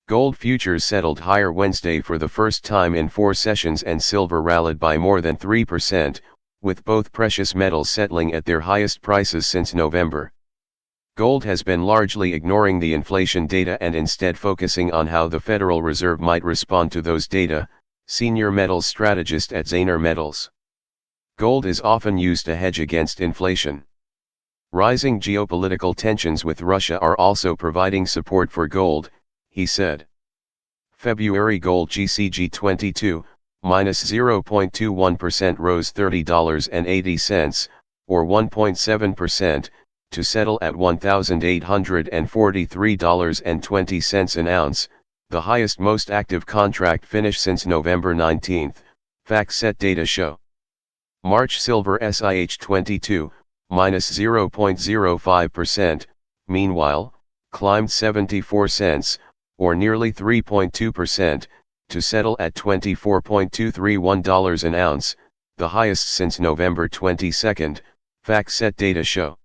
Gold futures settled higher Wednesday for the first time in 4 sessions and silver rallied by more than 3%, with both precious metals settling at their highest prices since November. Gold has been largely ignoring the inflation data and instead focusing on how the Federal Reserve might respond to those data, senior metals strategist at Zaner Metals. Gold is often used to hedge against inflation. Rising geopolitical tensions with Russia are also providing support for gold, he said. February gold GCG22, minus 0.21% rose $30.80, or 1.7%, to settle at $1,843.20 an ounce, the highest most active contract finish since November 19, FactSet data show. March silver SIH22, minus 0.05%, meanwhile, climbed 74 cents, or nearly 3.2%, to settle at $24.231 an ounce, the highest since November 22, FactSet data show.